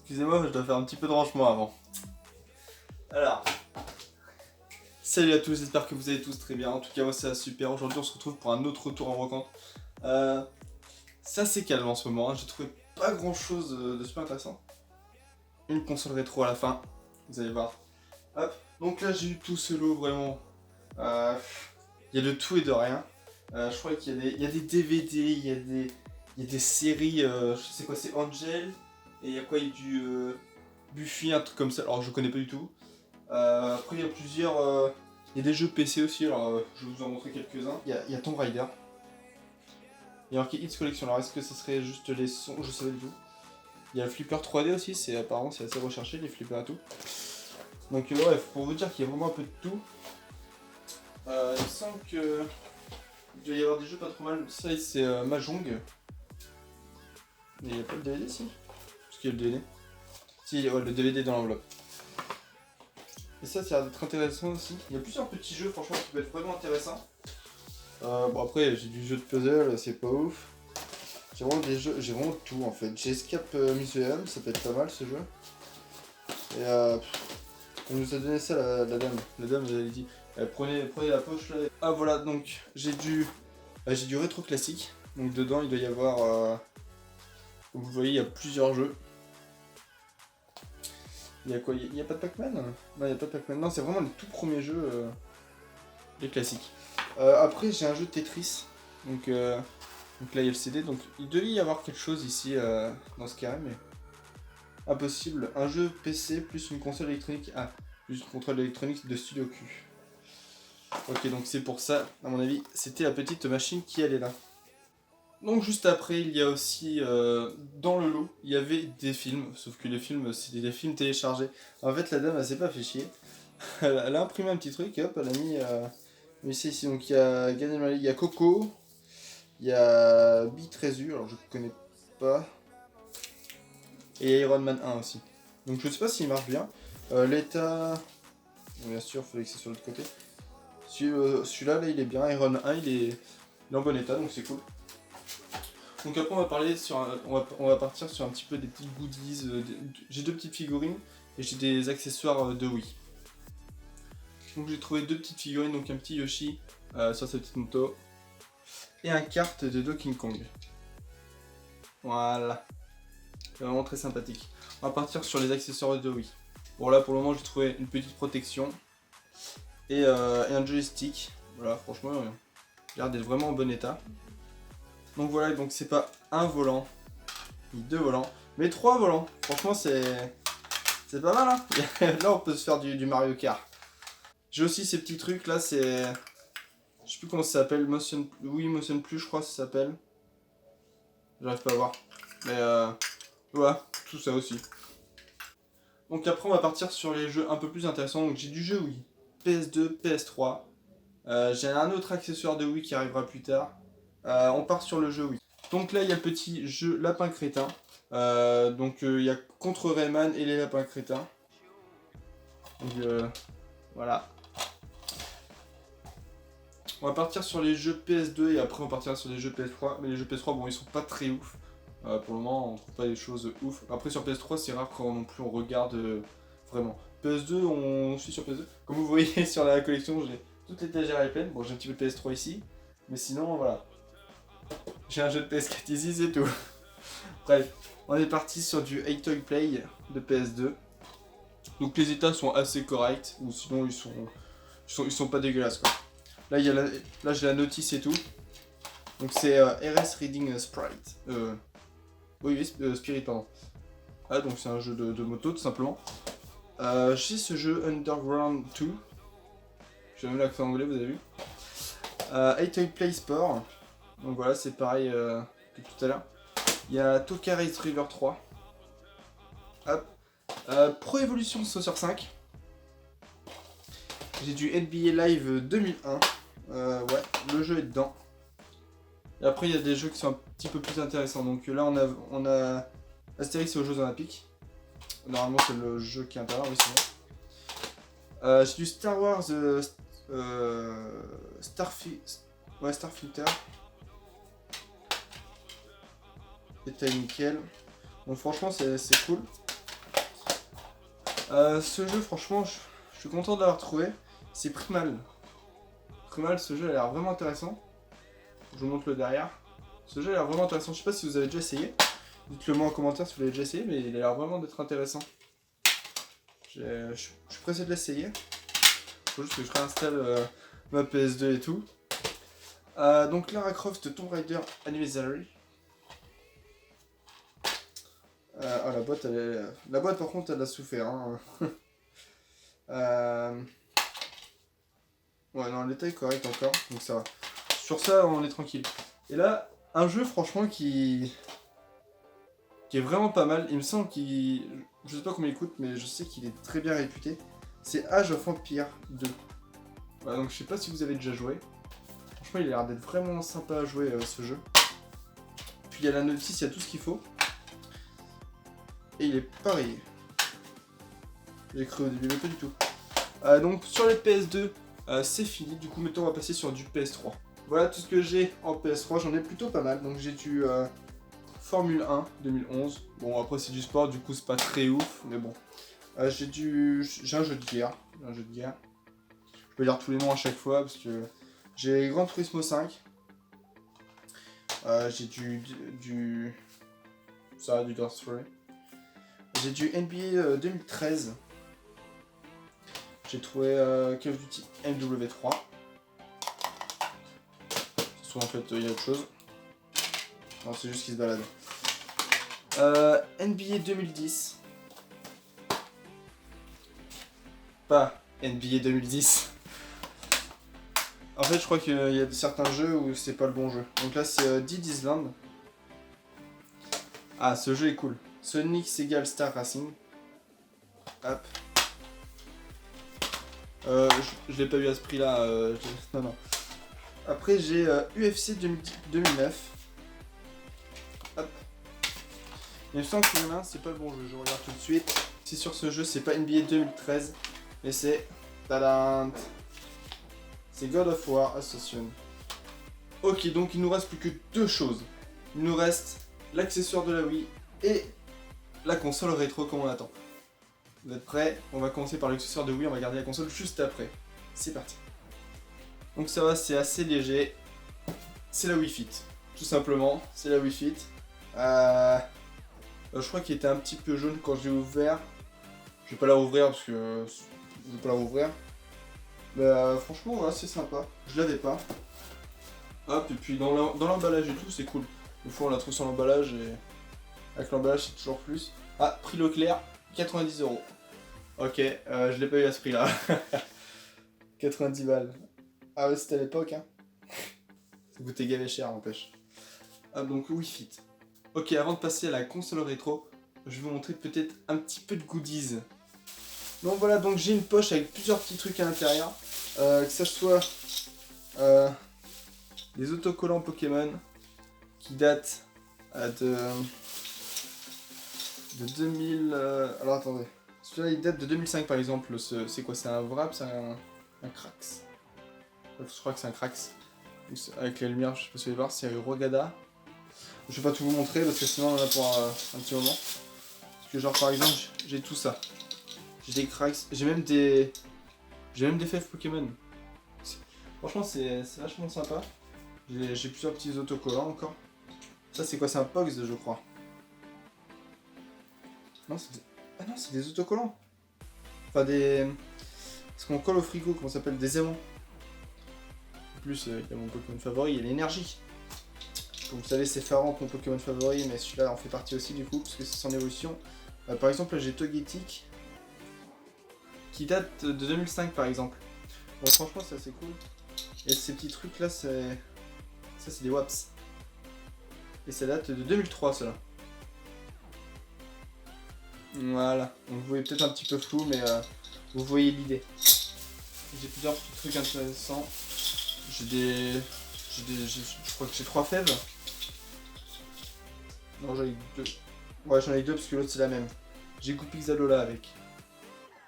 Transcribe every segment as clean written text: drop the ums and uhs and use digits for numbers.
Excusez-moi, je dois faire un petit peu de rangement avant. Alors, salut à tous, j'espère que vous allez tous très bien. En tout cas, moi ça va super. Aujourd'hui, on se retrouve pour un autre tour en brocante. C'est assez calme en ce moment, hein. J'ai trouvé pas grand chose de super intéressant. Une console rétro à la fin, vous allez voir. Hop, donc là j'ai eu tout ce lot vraiment. Il y a de tout et de rien. Je crois qu'il y a des DVD, il y a des séries, je sais quoi, c'est Angel. Et il y a quoi, il y a du Buffy, un truc comme ça, alors je connais pas du tout. Après il y a plusieurs, il y a des jeux PC aussi, alors je vais vous en montrer quelques-uns. Il y a Tomb Raider. Il y a marqué Hits Collection, alors est-ce que ça serait juste les sons, je sais pas du tout. Il y a le flipper 3D aussi, apparemment c'est assez recherché les flippers et tout. Donc ouais, pour vous dire qu'il y a vraiment un peu de tout. Il me semble que il doit y avoir des jeux pas trop mal. Ça c'est Mahjong. Mais il n'y a pas le DVD si. Parce qu'il y a le DVD. Si, ouais, le DVD dans l'enveloppe. Et ça a l'air d'être intéressant aussi. Il y a plusieurs petits jeux franchement qui peuvent être vraiment intéressants. Bon après j'ai du jeu de puzzle, c'est pas ouf. J'ai vraiment des jeux, j'ai vraiment tout en fait. J'ai Escape Museum, ça peut être pas mal ce jeu. Et elle nous a donné ça la dame. La dame elle a dit prenez la poche là. Ah voilà, donc j'ai du rétro classique. Donc dedans il doit y avoir comme vous voyez il y a plusieurs jeux. Il y a quoi? Il y a pas de Pac-Man? Non, il n'y a pas de Pac-Man. Non, c'est vraiment les tout premiers jeux, les classiques. Après, j'ai un jeu de Tetris. Donc là, il y a le CD. Donc il devait y avoir quelque chose ici dans ce carré, mais impossible. Un jeu PC plus une console électronique. Ah, plus une console électronique de Studio Q. Ok, donc c'est pour ça, à mon avis, c'était la petite machine qui allait là. Donc juste après, il y a aussi, dans le lot, il y avait des films, sauf que les films, c'était des films téléchargés. En fait, la dame, elle s'est pas fait chier. Elle a imprimé un petit truc, et hop, elle a mis ça ici. Donc il y a Gad Elmaleh, il y a Coco, il y a B13U, alors je connais pas, et Iron Man 1 aussi. Donc je sais pas s'il marche bien. L'état, bien sûr, il fallait que c'est sur l'autre côté. Celui-là, là, il est bien. Iron Man 1, il est en bon état, donc c'est cool. Donc après on va partir sur un petit peu des petites goodies. J'ai deux petites figurines et j'ai des accessoires de Wii. Donc j'ai trouvé deux petites figurines, donc un petit Yoshi sur sa petite moto et un kart de Donkey Kong. Voilà, c'est vraiment très sympathique. On va partir sur les accessoires de Wii. Bon là pour le moment j'ai trouvé une petite protection et un joystick. Voilà, franchement il a l'air d'être vraiment en bon état. Donc voilà, donc c'est pas un volant, ni deux volants, mais trois volants. Franchement c'est pas mal hein. Là on peut se faire du Mario Kart. J'ai aussi ces petits trucs là, c'est... Je sais plus comment ça s'appelle, Motion Plus je crois ça s'appelle. J'arrive pas à voir. Mais voilà, tout ça aussi. Donc après on va partir sur les jeux un peu plus intéressants. Donc j'ai du jeu Wii, PS2, PS3. J'ai un autre accessoire de Wii qui arrivera plus tard. On part sur le jeu Wii. Donc là il y a le petit jeu Lapin Crétin. Donc il y a contre Rayman et les Lapins Crétins. Donc voilà. On va partir sur les jeux PS2 et après on partira sur les jeux PS3. Mais les jeux PS3 bon ils sont pas très ouf. Pour le moment on trouve pas des choses ouf. Après sur PS3 c'est rare quand non plus on regarde vraiment. PS2 on suit sur PS2. Comme vous voyez sur la collection j'ai toute l'étagère est pleine. Bon j'ai un petit peu de PS3 ici. Mais sinon voilà. J'ai un jeu de PS4 ici c'est tout. Bref, on est parti sur du 8-Toy Play de PS2. Donc les états sont assez corrects. Ou sinon ils sont pas dégueulasses quoi. Là, là j'ai la notice et tout. Donc c'est RS Reading Sprite. Oui, Spirit, pardon. Ah, donc c'est un jeu de moto tout simplement. J'ai ce jeu Underground 2. J'ai même l'accent anglais, vous avez vu. 8-Toy Play Sport. Donc voilà, c'est pareil que tout à l'heure. Il y a Toka Race River 3. Hop. Pro Evolution Saucer 5. J'ai du NBA Live 2001. Ouais, le jeu est dedans. Et après il y a des jeux qui sont un petit peu plus intéressants. Donc là on a Astérix aux Jeux Olympiques. Normalement c'est le jeu qui est intérieur, oui c'est bon. J'ai du Star Wars Starfighter. Et t'as nickel. Donc franchement c'est cool. Ce jeu, franchement, je suis content de l'avoir trouvé. C'est Primal. Primal, ce jeu a l'air vraiment intéressant. Je vous montre le derrière. Ce jeu a l'air vraiment intéressant. Je sais pas si vous avez déjà essayé. Dites-le moi en commentaire si vous l'avez déjà essayé, mais il a l'air vraiment d'être intéressant. Je suis pressé de l'essayer. Faut juste que je réinstalle ma PS2 et tout. Donc Lara Croft Tomb Raider Anniversary. La boîte, la boîte par contre elle a souffert. Hein. Ouais, non, l'état est correct encore, donc ça va. Sur ça, on est tranquille. Et là, un jeu franchement qui est vraiment pas mal. Il me semble qu'il... Je sais pas combien il coûte, mais je sais qu'il est très bien réputé. C'est Age of Empires 2. Voilà, donc je sais pas si vous avez déjà joué. Franchement, il a l'air d'être vraiment sympa à jouer ce jeu. Puis il y a la notice, il y a tout ce qu'il faut. Et il est pareil. J'ai cru au début, mais pas du tout. Donc sur les PS2, c'est fini. Du coup, maintenant on va passer sur du PS3. Voilà tout ce que j'ai en PS3. J'en ai plutôt pas mal. Donc j'ai du Formule 1 2011. Bon, après c'est du sport, du coup c'est pas très ouf, mais bon. J'ai un jeu de guerre. Je peux lire tous les noms à chaque fois parce que j'ai Gran Turismo 5. J'ai du Ghost Story. J'ai du NBA 2013. J'ai trouvé Call of Duty MW3. Soit en fait il y a autre chose. Non, c'est juste qu'il se balade. NBA 2010. Pas NBA 2010. En fait, je crois qu'il y a certains jeux où c'est pas le bon jeu. Donc là, c'est Dead Island. Ah, ce jeu est cool. Sonic Segal Star Racing. Hop. Je l'ai pas eu à ce prix-là. Non. Après, j'ai UFC 2009. Hop. Il me semble que là, c'est pas le bon jeu. Je regarde tout de suite. Si sur ce jeu, c'est pas NBA 2013, mais c'est Talent. C'est God of War Ascension. Ok, donc il nous reste plus que deux choses. Il nous reste l'accessoire de la Wii et la console rétro comme on attend. Vous êtes prêts? On va commencer par l'accessoire de Wii, on va garder la console juste après. C'est parti. Donc ça va, c'est assez léger. C'est la Wii Fit. Tout simplement, c'est la Wii Fit. Je crois qu'il était un petit peu jaune quand j'ai ouvert. Je vais pas la rouvrir parce que je vais pas la rouvrir. Mais franchement, voilà, c'est sympa. Je l'avais pas. Hop, et puis dans l'emballage et tout, c'est cool. Une fois, on la trouve sur l'emballage et avec l'emballage, c'est toujours plus. Ah, prix Leclerc, 90 €. Ok, je l'ai pas eu à ce prix-là. 90 balles. Ah ouais, c'était à l'époque, hein. Ça coûtait gavé cher, n'empêche. Ah, donc Wii Fit. Ok, avant de passer à la console rétro, je vais vous montrer peut-être un petit peu de goodies. Donc voilà, donc j'ai une poche avec plusieurs petits trucs à l'intérieur. Que ça soit des autocollants Pokémon qui datent de 2000... alors attendez. Celui-là il date de 2005 par exemple. C'est quoi? C'est un Wrap? C'est un Krax? Je crois que c'est un Krax. Avec la lumière, je sais pas si vous allez voir, c'est Rogada. Je vais pas tout vous montrer parce que sinon on en a pour un petit moment. Parce que genre par exemple, j'ai tout ça. J'ai des Krax, j'ai même des fèves Pokémon. Franchement c'est vachement sympa. J'ai plusieurs petits autocollants encore. Ça c'est quoi? C'est un Pogs je crois. Non c'est des autocollants. Enfin des... Ce qu'on colle au frigo, comment ça s'appelle? Des aimants. En plus il y a mon Pokémon favori, il y a l'énergie. Comme vous savez c'est Farante mon Pokémon favori, mais celui-là en fait partie aussi du coup, parce que c'est son évolution. Par exemple là j'ai Togetic qui date de 2005 par exemple. Donc franchement c'est assez cool. Et ces petits trucs là c'est des Waps. Et ça date de 2003 cela. Voilà, donc vous voyez peut-être un petit peu flou mais vous voyez l'idée. J'ai plusieurs petits trucs intéressants. Je crois que j'ai 3 fèves. Non j'en ai 2. Ouais j'en ai 2 parce que l'autre c'est la même. J'ai coupé Xalola avec.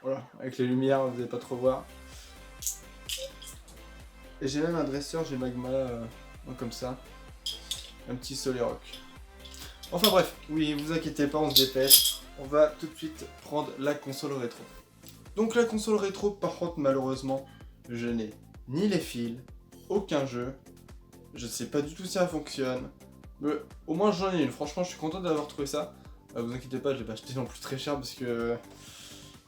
Voilà, avec les lumières vous n'allez pas trop voir. Et j'ai même un dresseur, j'ai Magma, comme ça. Un petit Solerock. Enfin bref, oui, vous inquiétez pas, on se dépêche. on va tout de suite prendre la console rétro. Donc la console rétro, par contre, malheureusement, je n'ai ni les fils, aucun jeu. Je sais pas du tout si ça fonctionne. Mais au moins j'en ai une. Franchement, je suis content d'avoir trouvé ça. Vous inquiétez pas, je l'ai pas acheté non plus très cher parce que...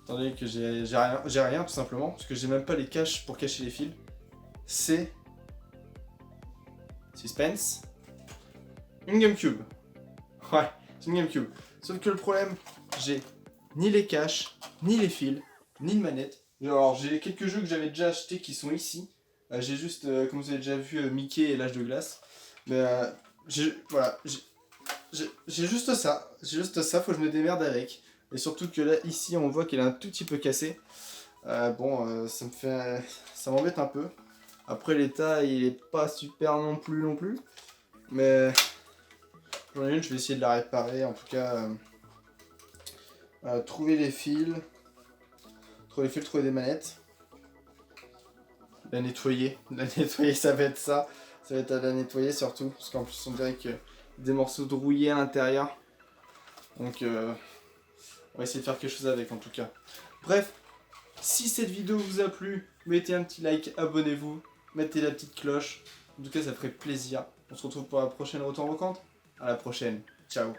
Attendez que j'ai rien tout simplement. Parce que j'ai même pas les caches pour cacher les fils. C'est... Suspense. Une GameCube. Ouais, c'est une GameCube. Sauf que le problème, j'ai ni les caches, ni les fils, ni de manette. Alors j'ai quelques jeux que j'avais déjà achetés qui sont ici. J'ai juste, comme vous avez déjà vu, Mickey et l'âge de glace. Mais voilà, j'ai juste ça. J'ai juste ça, faut que je me démerde avec. Et surtout que là, ici, on voit qu'elle est un tout petit peu cassée. Ça m'embête un peu. Après, l'état, il est pas super non plus. Mais j'en ai une, je vais essayer de la réparer. En tout cas, trouver les fils. Trouver des manettes. La nettoyer, ça va être ça. Ça va être à la nettoyer surtout. Parce qu'en plus, on dirait que des morceaux de rouillé à l'intérieur. Donc, on va essayer de faire quelque chose avec en tout cas. Bref, si cette vidéo vous a plu, mettez un petit like, abonnez-vous, mettez la petite cloche. En tout cas, ça ferait plaisir. On se retrouve pour la prochaine retour en brocante. À la prochaine. Ciao.